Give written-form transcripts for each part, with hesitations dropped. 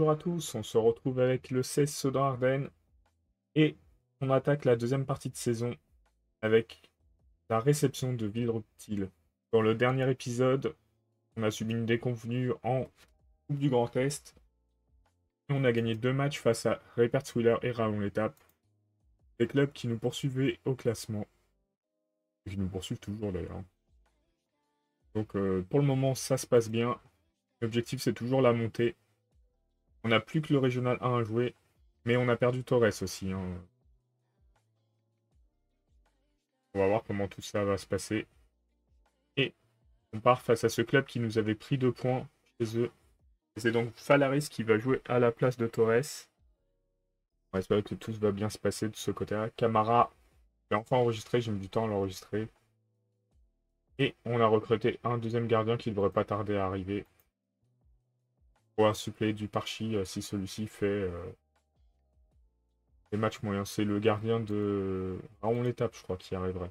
bonjour à tous, on se retrouve avec le 16 Sedan Ardennes et on attaque la deuxième partie de saison avec la réception de Villerupt-Til. Dans le dernier épisode, on a subi une déconvenue en Coupe du Grand Est et on a gagné 2 matchs face à Reipertswiller et Raon l'Étape, des clubs qui nous poursuivaient au classement et qui nous poursuivent toujours d'ailleurs. Donc pour le moment ça se passe bien, l'objectif c'est toujours la montée. On n'a plus que le Régional 1 à jouer, mais on a perdu Torres aussi, hein. On va voir comment tout ça va se passer. Et on part face à ce club qui nous avait pris 2 points chez eux. Et c'est donc Falaris qui va jouer à la place de Torres. On espère que tout va bien se passer de ce côté-là. Camara, j'ai enfin enregistré, j'ai mis du temps à l'enregistrer. Et on a recruté un deuxième gardien qui ne devrait pas tarder à arriver. Pour un suppléer du Parchi si celui-ci fait des matchs moyens. C'est le gardien de Raon l'Étape, je crois, qui arriverait.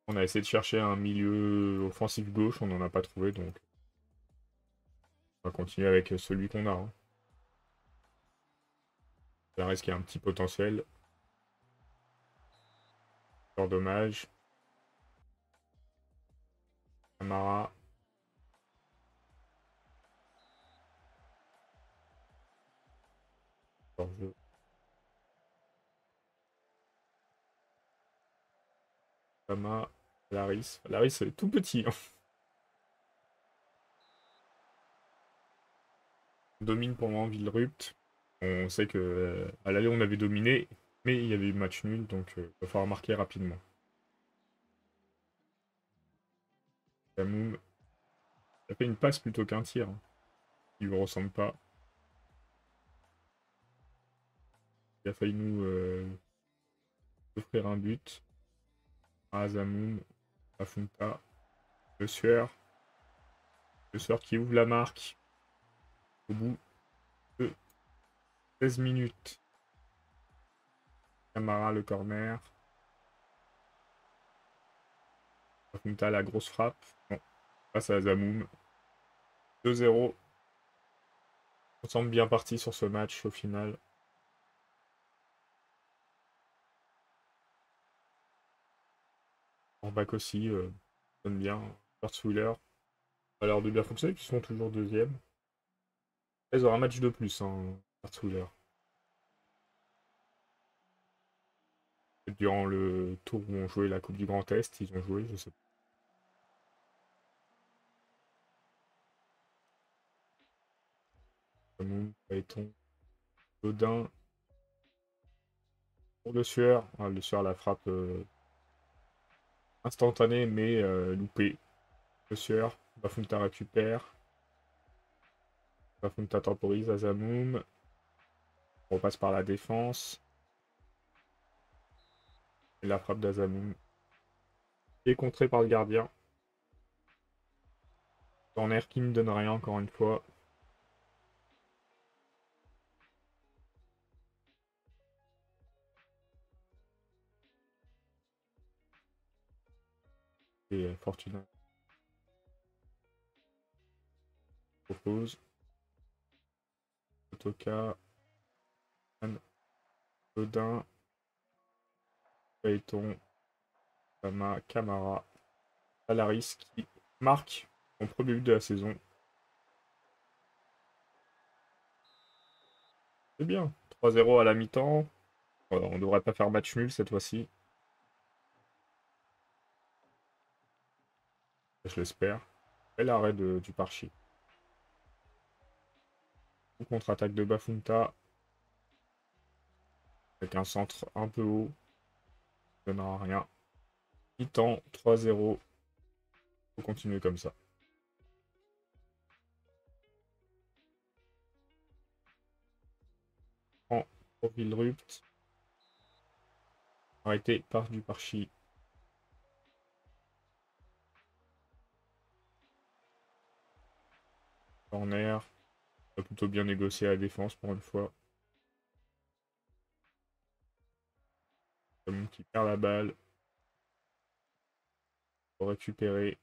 On a essayé de chercher un milieu offensif gauche, on n'en a pas trouvé, donc on va continuer avec celui qu'on a, hein. Ça reste qu'il y a un petit potentiel. Fort dommage. Camara. Hors-jeu. Sama. Laris. Laris, c'est tout petit, hein. On domine pour le moment Villerupt. On sait que à l'aller, on avait dominé, mais il y avait eu match nul, donc il va falloir marquer rapidement. Camoum. Ça fait une passe plutôt qu'un tir, hein. Il ne lui ressemble pas. Il a failli nous offrir un but. Azamoum. Afunta. Le Sueur. Le Sueur qui ouvre la marque au bout de 16 minutes. Camara, le corner. Afunta, la grosse frappe. Non, face à Azamoum. 2-0. On semble bien parti sur ce match au final. En back aussi, donne bien. Wheeler a l'air de bien fonctionner, ils sont toujours deuxième. Ils auront un match de plus, hein, Wheeler. Durant le tour où on jouait la Coupe du Grand Est, ils ont joué, je sais pas. Phaéton, Godin, pour le Sueur. Ah, le Sueur, la frappe instantanée, mais loupée. Le Sueur, Bafunta récupère. Bafunta temporise, Azamoum. On repasse par la défense. Et la frappe d'Azamoum est contrée par le gardien. Corner qui ne donne rien encore une fois. Et Fortuna propose. Otoka. Godin. Phaéton. Sama. Camara. Salaris qui marque son premier but de la saison. C'est bien. 3-0 à la mi-temps. On ne devrait pas faire match nul cette fois-ci. Je l'espère. Et l'arrêt du Parchi. Contre-attaque de Bafunta. Avec un centre un peu haut. Ça ne donnera rien. Mi-temps, 3-0. Faut continuer comme ça. En pour Villerupt. Arrêté par du Parchi. Corner. On a plutôt bien négocié la défense pour une fois. Comme qui perd la balle. Pour récupérer.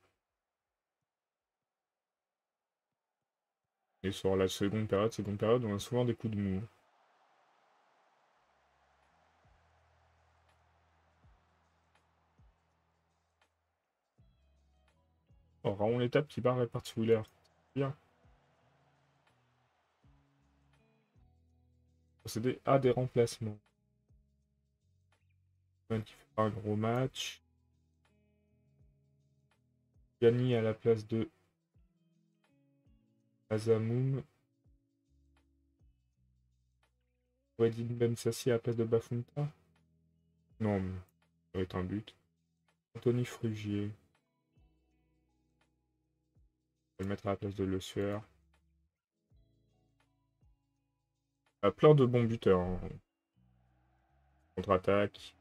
Et sur la seconde période, on a souvent des coups de mou. Alors, Raon l'étape qui bat répartie Wheeler. Bien. Procéder à des remplacements. Qui fait pas un gros match. Gagny à la place de Azamoum. Wedin Ben Sassi à la place de Bafunta. Non, mais ça va être un but. Anthony Frugier. On va le mettre à la place de Le Sueur. Plein de bons buteurs. Hein. Contre-attaque.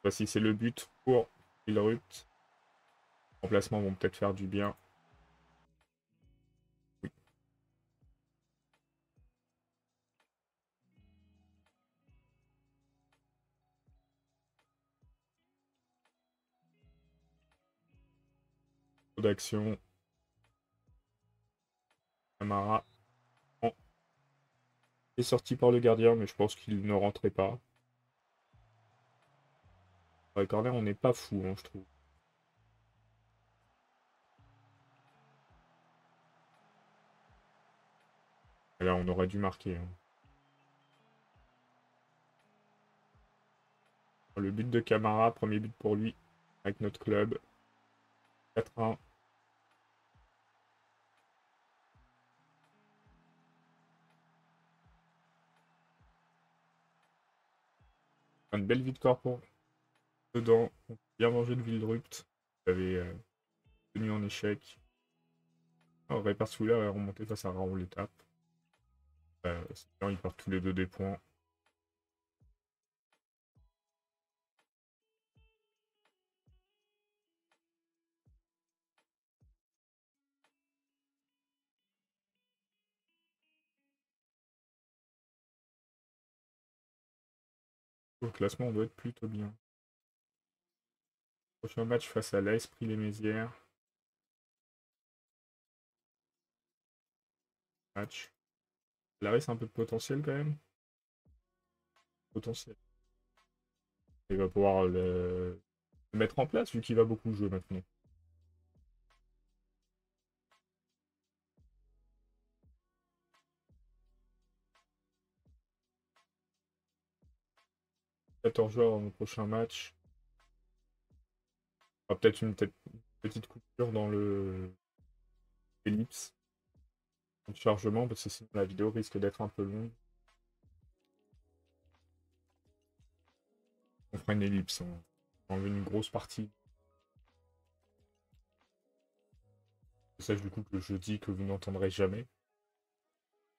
Voici, c'est le but pour Villerupt. Les remplacements vont peut-être faire du bien. Oui. Trop d'action. Camara est sorti par le gardien, mais je pense qu'il ne rentrait pas. Dans les corners, on n'est pas fou, hein, je trouve. Et là, on aurait dû marquer. Hein. Le but de Camara, premier but pour lui, avec notre club. 4-1. Une belle victoire pour dedans. On peut bien manger de Villerupt. Il avait tenu en échec. Répar Souler est remonté face à Raoul l'étape. C'est bien, ils partent tous les deux des points. Au classement, on doit être plutôt bien. Prochain match face à l'Esprit les Mézières. Match. Larry, c'est un peu de potentiel quand même. Potentiel. Il va pouvoir le mettre en place vu qu'il va beaucoup jouer maintenant. « 14 joueurs dans le prochain match. Peut-être une petite coupure dans le ellipse. De chargement parce que sinon la vidéo risque d'être un peu longue. On fera une ellipse. On enlève une grosse partie. Message du coup que je dis que vous n'entendrez jamais.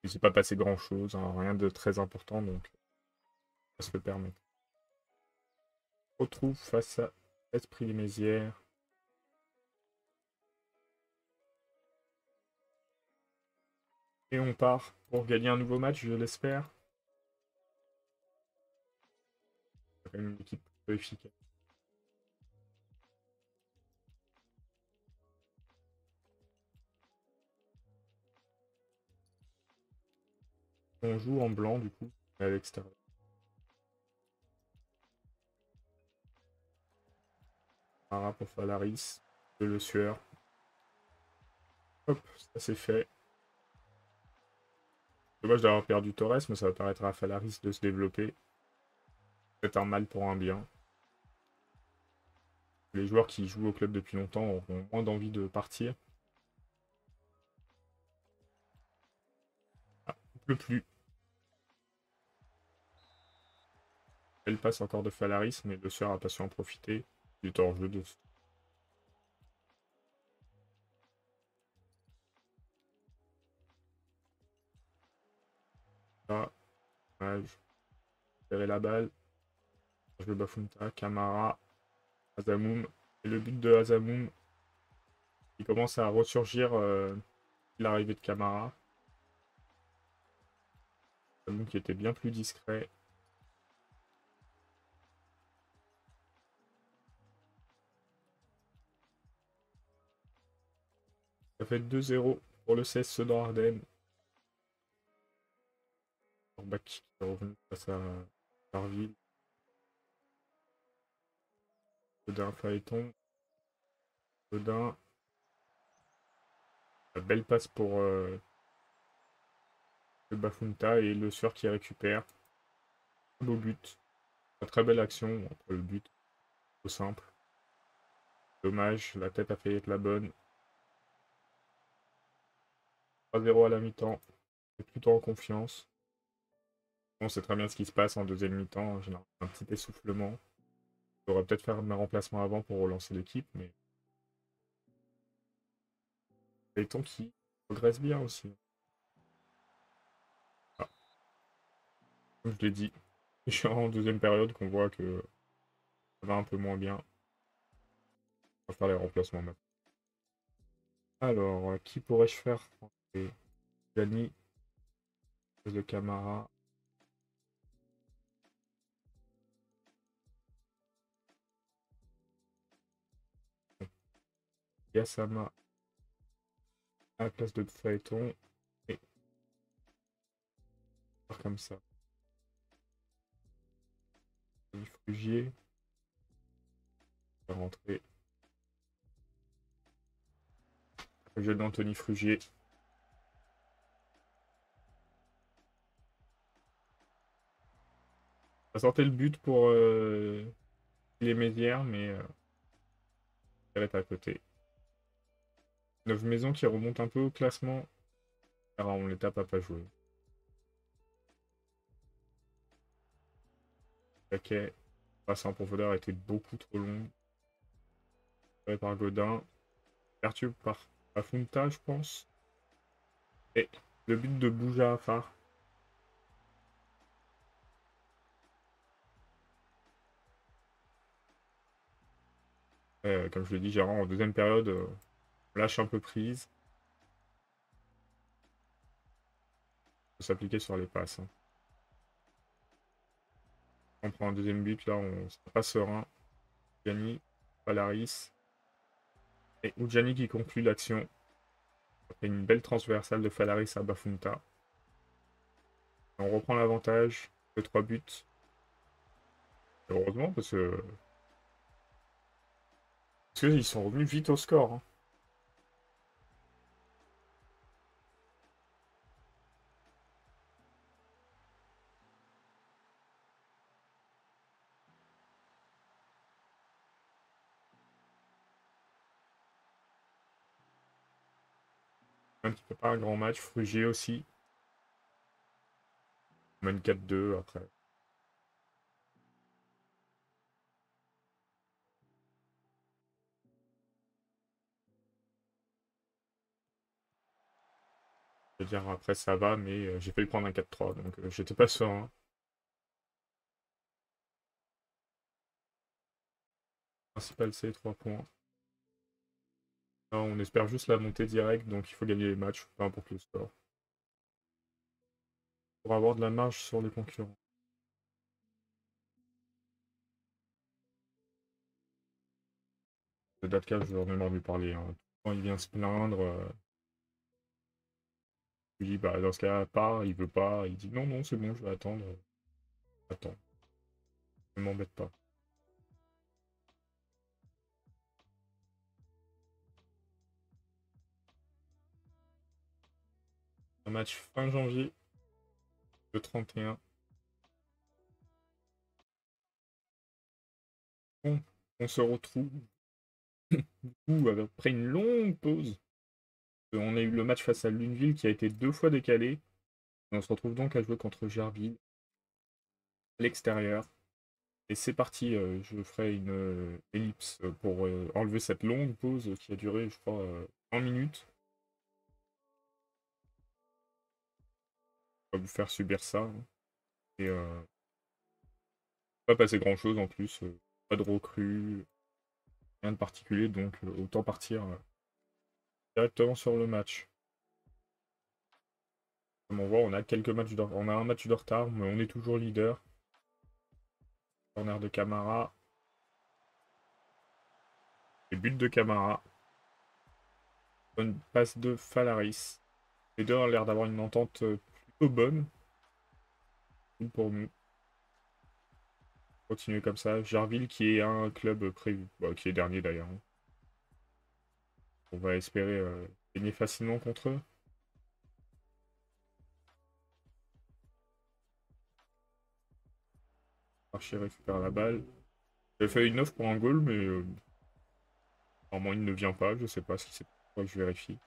Il ne s'est pas passé grand chose, hein, rien de très important donc ça se le permettre. On retrouve face à Esprit les Mézières. Et on part pour gagner un nouveau match, je l'espère. C'est quand même une équipe peu efficace. On joue en blanc du coup, à l'extérieur. Mara pour Falaris, de Le Sueur. Hop, ça c'est fait. Dommage d'avoir perdu Torres, mais ça va permettre à Falaris de se développer. C'est un mal pour un bien. Les joueurs qui jouent au club depuis longtemps auront moins d'envie de partir. Ah, il pleut plus. Elle passe encore de Falaris, mais Le Sueur a pas su en profiter. Du hors-jeu de... Ah, dommage. Serrer la balle. Je Bafunta, Camara, Azamoum. Et le but de Azamoum, il commence à ressurgir l'arrivée de Camara. Azamoum qui était bien plus discret. Ça fait 2-0 pour le CS Sedan Ardennes. Orbach qui est revenu face à Darville. Godin, Phaéton. Godin. La belle passe pour le Bafunta et le Sueur qui récupère. Beau but. Une très belle action. Après le but, tout simple. Dommage, la tête a failli être la bonne. 3-0 à la mi-temps. C'est plutôt en confiance. On sait très bien ce qui se passe en deuxième mi-temps. En général, un petit essoufflement. J'aurais peut-être faire mes remplacements avant pour relancer l'équipe, mais Phaéton qui progresse bien aussi. Ah, comme je l'ai dit, c'est en deuxième période qu'on voit que ça va un peu moins bien. On va faire les remplacements maintenant. Alors, qui pourrais-je faire? Gianni, le Camara. Gassama à la place de Phaéton. Et faire comme ça. Frugier. Faire rentrer. Le jeu d'Anthony Frugier. Ça sortait le but pour les Mézières, mais elle est à côté. 9 maisons qui remontent un peu au classement. Alors on les tape à pas jouer. Paquet. Passe en profondeur était beaucoup trop long. Fait par Godin. Perturbé par Afunta, je pense. Et le but de Bouja à phare. Comme je l'ai dit, Gérard, en deuxième période, on lâche un peu prise. Faut s'appliquer sur les passes. Hein. On prend un deuxième but, là, on sera pas serein. Gianni, Palaris. Et Oudjani qui conclut l'action. Après une belle transversale de Falaris à Bafunta. On reprend l'avantage de 3 buts. Heureusement, parce qu'ils sont revenus vite au score. Hein. Un petit peu pas un grand match. Frugier aussi. On mène 4-2 après. Je veux dire, après ça va, mais j'ai failli prendre un 4-3, donc j'étais pas serein. Principal, c'est 3 points. Là, on espère juste la montée directe, donc il faut gagner les matchs, peu importe le score. Pour avoir de la marge sur les concurrents. Le Datka, je j'en ai marre de lui parler. Hein. Quand il vient se plaindre, je lui dis, bah, dans ce cas, part, il veut pas. Il dit, non, non, c'est bon, je vais attendre. Attends, ne m'embête pas. Un match fin janvier, le 31. Bon, on se retrouve, du coup, après une longue pause. On a eu le match face à Luneville qui a été 2 fois décalé. Et on se retrouve donc à jouer contre Gerville à l'extérieur. Et c'est parti, je ferai une ellipse pour enlever cette longue pause qui a duré, je crois, 1 minute. On va vous faire subir ça. Hein. Et pas passer grand chose en plus. Pas de recrues, rien de particulier, donc autant partir directement sur le match. Comme on voit, on a quelques matchs on a un match de retard, mais on est toujours leader. Corner de Camara. Et but de Camara. Bonne passe de Falaris. Les deux ont l'air d'avoir une entente plutôt bonne. cool pour nous. Continuer comme ça. Jarville qui est un club prévu, bah, qui est dernier d'ailleurs, hein. On va espérer gagner facilement contre eux. Archer récupère la balle. J'ai fait une offre pour un goal, mais normalement il ne vient pas. Je sais pas ce qui s'est passé. Faudrait que je vérifie.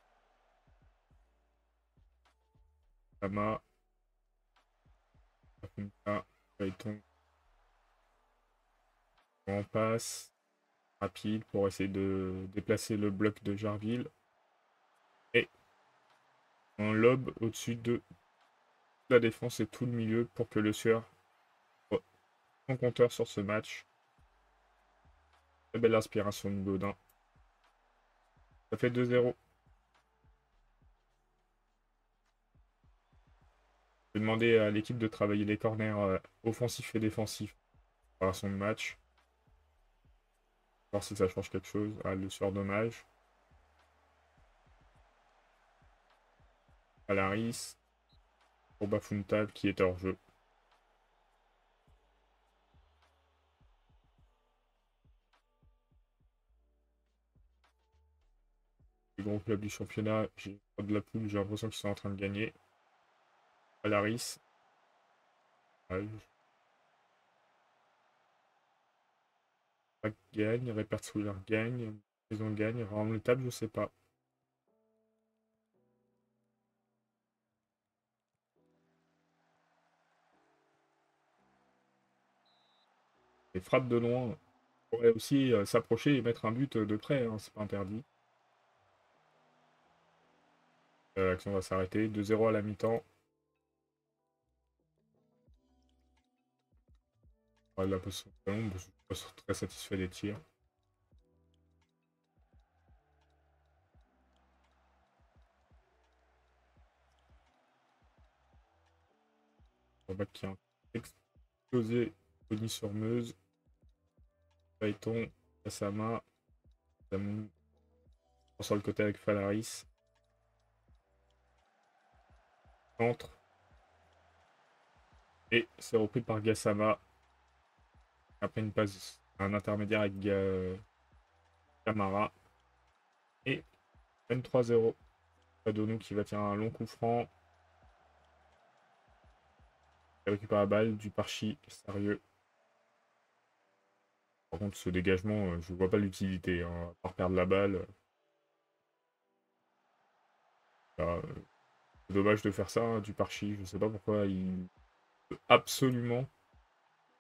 Sama, Apunta, Payton en passe. Rapide pour essayer de déplacer le bloc de Jarville. Et un lob au-dessus de la défense et tout le milieu pour que le Sueur soit son compteur sur ce match. Très belle inspiration de Godin. Ça fait 2-0. Je vais demander à l'équipe de travailler les corners offensifs et défensifs. Préparation de match. Voir si ça change quelque chose. Ah, le Sueur dommage. Alaris. Pour Bafuntal qui est hors jeu. Les gros clubs du championnat, j'ai pas de la poule, j'ai l'impression qu'ils sont en train de gagner. Alaris. Gagne, Répert Sweeler gagne, Maison gagne, Rendre le table, je sais pas. Les frappes de loin pourraient aussi s'approcher et mettre un but de près, hein, c'est pas interdit. L'action va s'arrêter, 2-0 à la mi-temps. La possession de ballon, je suis pas très satisfait des tirs. Bac qui a explosé Denis sur Meuse. Payton, Kassama, Damon sur le côté avec Falaris. Centre. Et c'est repris par Gassama. Après une passe, un intermédiaire avec Camara. Et 23-0. Adonou qui va tirer un long coup franc. Il récupère la balle du Parchi, sérieux. Par contre, ce dégagement, je vois pas l'utilité, hein, à part perdre la balle. C'est dommage de faire ça, hein, du Parchi. Je sais pas pourquoi il veut absolument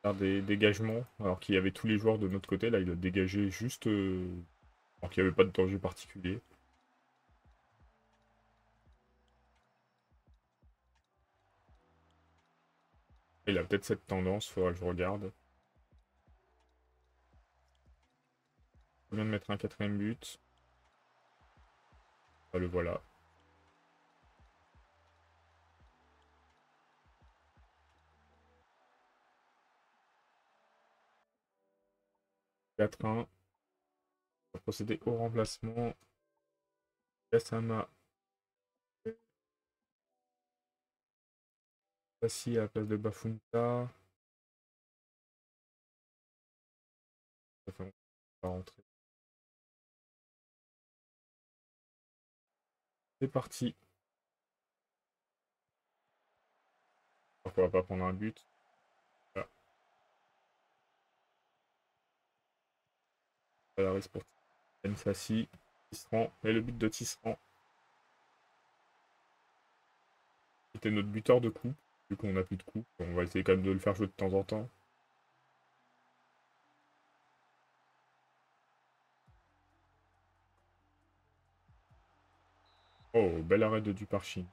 faire des dégagements, alors qu'il y avait tous les joueurs de notre côté. Là, il a dégagé juste alors qu'il n'y avait pas de danger particulier. Il a peut-être cette tendance, faudra que je regarde. Il vient de mettre un quatrième but. Ah, le voilà. 4-1. On va procéder au remplacement. Gassama. Passy à la place de Bafunta. Ça fait on va rentrer. C'est parti. Pourquoi pas prendre un but. Voilà. Valaris pour Ensassi. Tisserand. Et le but de Tisserand. C'était notre buteur de coup. Vu qu'on n'a plus de coup. On va essayer quand même de le faire jouer de temps en temps. Oh, bel arrêt de Duparchi.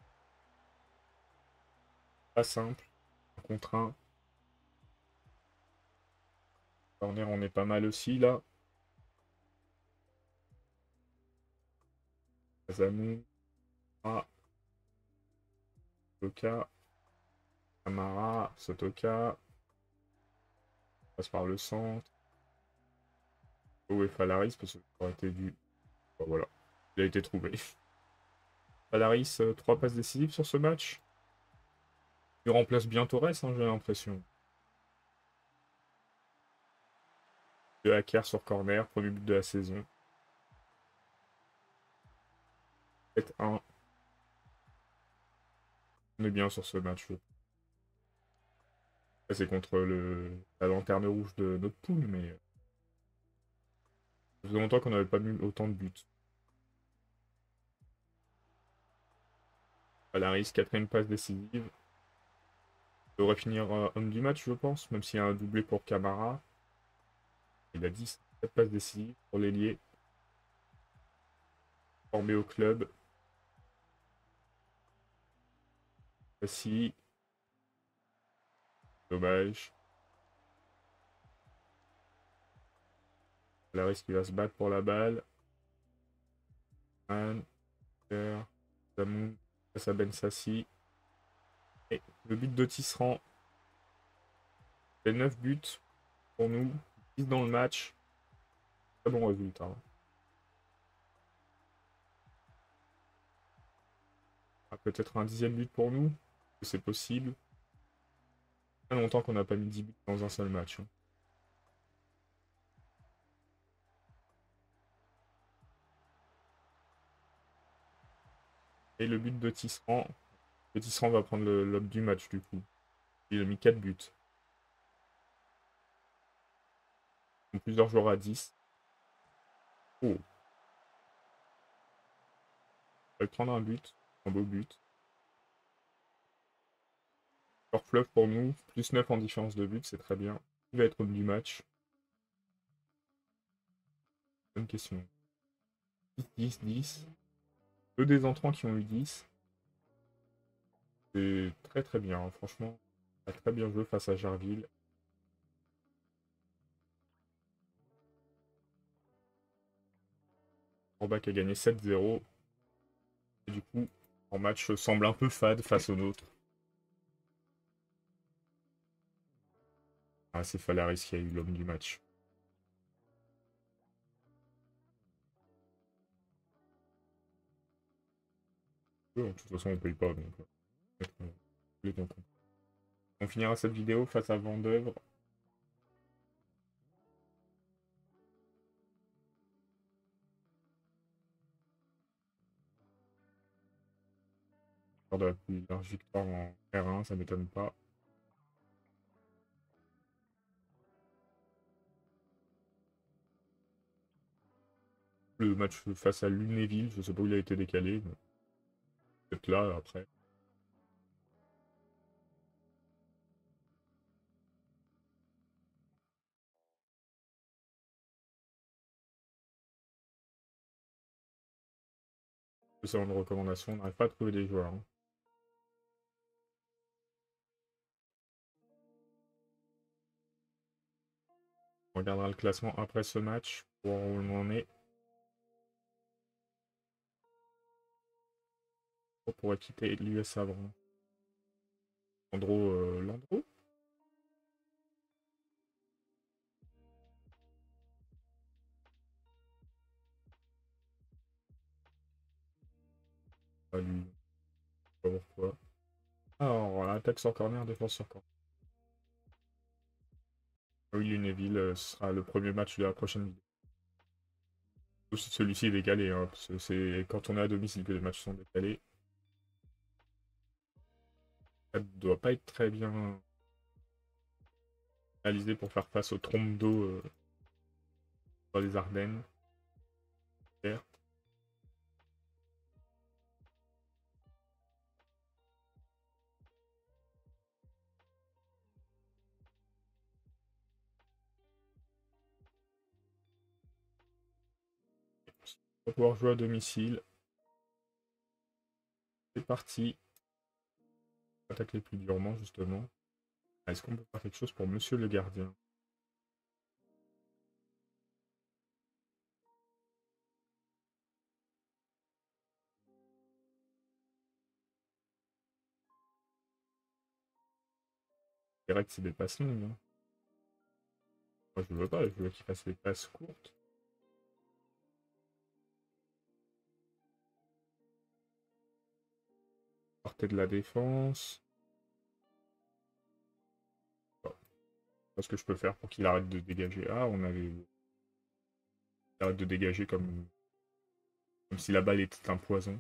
Pas simple. Un contre un. Corner, on est pas mal aussi là. Azamou. Ah. Sotoka. Amara. Sotoka. Passe par le centre. Oh, et Falaris, parce que ça aurait été du. Bah, voilà. Il a été trouvé. Falaris, 3 passes décisives sur ce match. Il remplace bien Torres, hein, j'ai l'impression. De hacker sur corner, premier but de la saison. 7-1. On est bien sur ce match. C'est contre la lanterne rouge de notre poule, mais ça faisait longtemps qu'on n'avait pas mis autant de buts. Alaris, quatrième passe décisive. Il devrait finir homme du match, je pense, même s'il y a un doublé pour Camara. Il a 10 passes décisives pour l'ailier. Formé au club. Voici. Dommage. Alaris qui va se battre pour la balle. Man, Zamoun, face à Ben Sassi. Et le but de Tisserand. C'est 9 buts pour nous. 10 dans le match. Très bon résultat. Ah, peut-être un 10e but pour nous. C'est possible. Il y a longtemps qu'on n'a pas mis 10 buts dans un seul match. Et le but de Tisserand. Le Tisserand va prendre l'homme du match du coup. Il a mis 4 buts. Donc, plusieurs joueurs à 10. Oh. Il va prendre un but. Un beau but. Score fleuve pour nous. Plus 9 en différence de but, c'est très bien. Qui va être homme du match? Bonne question. 10, 10, 10. Deux des entrants qui ont eu 10. C'est très très bien, hein. Franchement. Il a très bien joué face à Jarville. Orbach a gagné 7-0. Et du coup, leur match semble un peu fade face au nôtre. Ah, c'est Falaris qui a eu l'homme du match. De toute façon, on paye pas, donc on finira cette vidéo face à Vendeuvre. Lors de la plus large victoire en R1, ça m'étonne pas. Le match face à Lunéville, je sais pas où il a été décalé. Peut-être là, après. C'est une recommandation, on n'arrive pas à trouver des joueurs, hein. On regardera le classement après ce match pour voir où on en est. On pourrait quitter l'US avant. Landreau. Pas lui. Pas pourquoi. Alors, attaque sur corner, défense sur corner. Oui, Lunéville sera le premier match de la prochaine vidéo. Celui-ci est décalé, hein, parce que c'est quand on est à domicile que les matchs sont décalés. Ça ne doit pas être très bien réalisé pour faire face aux trompes d'eau dans les Ardennes. On va pouvoir jouer à domicile. C'est parti. Attaquer plus durement, justement. Est-ce qu'on peut faire quelque chose pour Monsieur le Gardien? Direct, c'est des passes longues, hein. Moi, je veux pas, je veux qu'il fasse des passes courtes. Portée de la défense. pas ce que je peux faire pour qu'il arrête de dégager. Ah, on avait... Il arrête de dégager comme si la balle était un poison.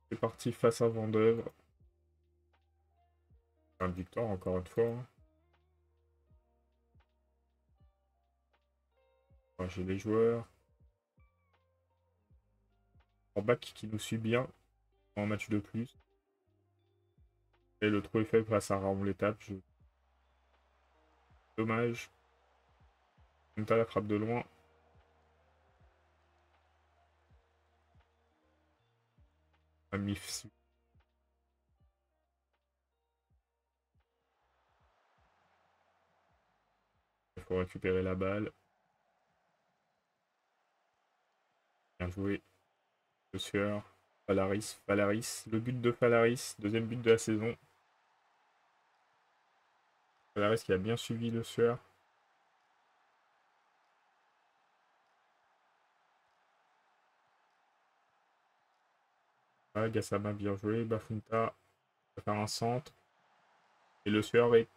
C'est parti face à Vendeuvre. Une victoire encore une fois. Enfin, j'ai les joueurs. En back qui nous suit bien en match de plus. Et le trou est fait face à Raon l'étape. Dommage. Monta la frappe de loin. Amif. Il faut récupérer la balle. Bien joué. Le sueur. Falaris. Falaris. Le but de Falaris. Deuxième but de la saison. Falaris qui a bien suivi le sueur. Ah, Gassama bien joué. Bafunta va faire un centre. Et le sueur est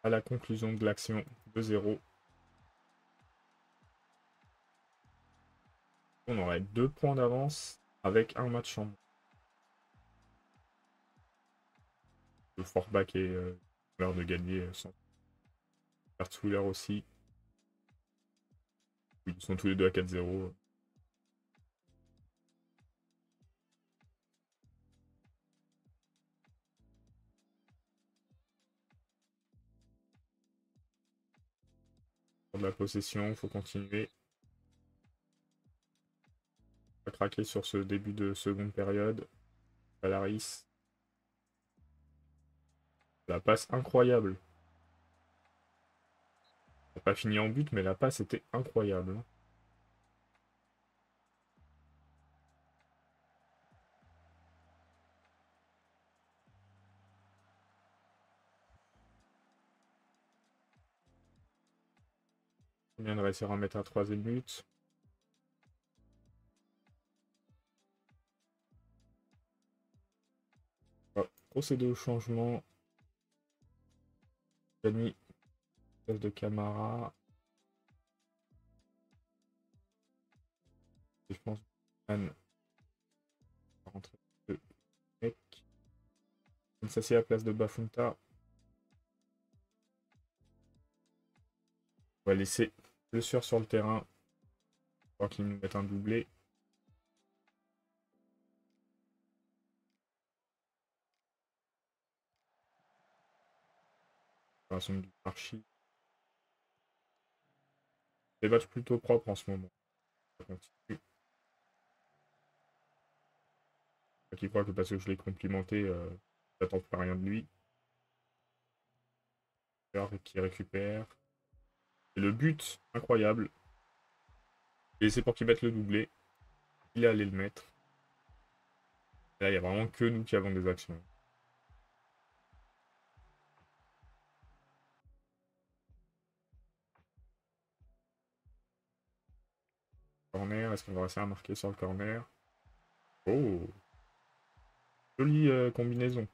à la conclusion de l'action. 2-0. On aurait 2 points d'avance avec un match en moins. Le Forbach est l'heure de gagner sans Herzwiller aussi. Ils sont tous les deux à 4-0. Pour de la possession, il faut continuer. On va craquer sur ce début de seconde période. Valaris. La passe incroyable. On n'a pas fini en but, mais la passe était incroyable. On vient de réussir à mettre un troisième but. On va procéder au changement. Dani, place de Camara. Défense Anne. Rentrer le mec. Sassi à la place de Bafunta. On va laisser le sueur sur le terrain. Pour qu'il nous mette un doublé. Du Archie. Des matchs plutôt propres en ce moment. Ça continue. Qui croit que parce que je l'ai complimenté, j'attends plus rien de lui. Qui récupère. Et le but, incroyable. Et c'est pour qu'il mette le doublé. Il est allé le mettre. Et là, il n'y a vraiment que nous qui avons des actions. Corner, est-ce qu'on va réussir à marquer sur le corner? Oh! Jolie combinaison.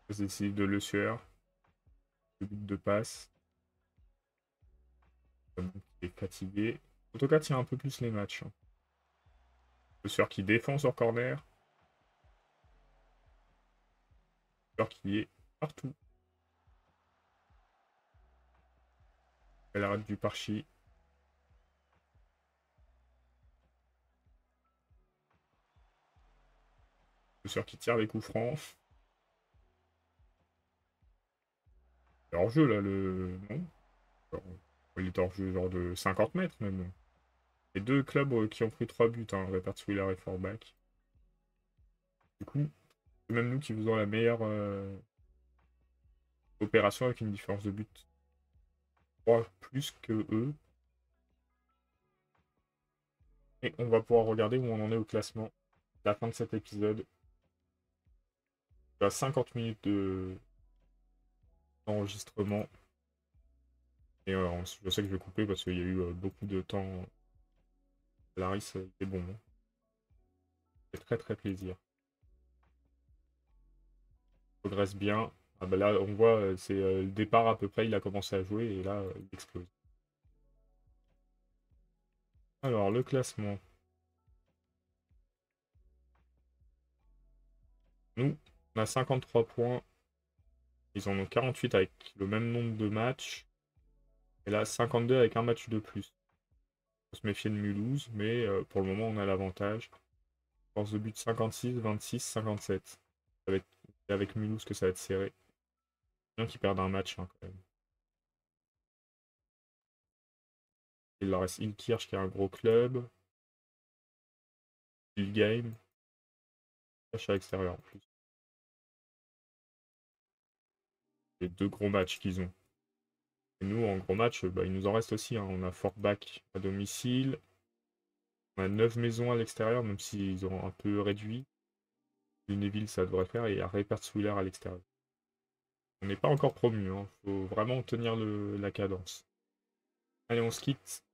C'est de Le Sueur. Le but de passe. Il est fatigué. En tout cas, tient un peu plus les matchs. Le Sueur qui défend sur corner. Le Sueur qui est partout. Elle arrête du Parchi. Le Sueur qui tire les coups francs. C'est hors jeu là, le. Non. Il est hors jeu genre de 50 mètres même. Les deux clubs qui ont pris 3 buts, hein, Willer et Forbach. Du coup, c'est même nous qui faisons la meilleure opération avec une différence de but 3 plus que eux. Et on va pouvoir regarder où on en est au classement. À la fin de cet épisode. Il y a 50 minutes d'enregistrement. Et je sais que je vais couper parce qu'il y a eu beaucoup de temps. Larry, c'est bon. C'est très très plaisir. progresse bien. Ah bah là, on voit, c'est le départ à peu près, il a commencé à jouer et là, il explose. Alors, le classement. Nous, on a 53 points. Ils en ont 48 avec le même nombre de matchs. Et là, 52 avec un match de plus. Faut se méfier de Mulhouse, mais pour le moment, on a l'avantage. Force de but 56, 26, 57. Ça va être avec Mulhouse que ça va être serré. Bien qu'ils perdent un match hein, quand même. Il leur reste Ilkirch qui est un gros club. Game. Cherche à l'extérieur en plus. Les deux gros matchs qu'ils ont. Et nous, en gros match, bah, il nous en reste aussi. Hein. On a Fortbach à domicile. On a 9 maisons à l'extérieur, même s'ils ont un peu réduit. Lunéville, ça devrait faire. Et il y a Reipertswiller à l'extérieur. On n'est pas encore promu. Hein. Faut vraiment tenir la cadence. Allez, on se quitte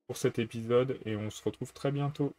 pour cet épisode et on se retrouve très bientôt.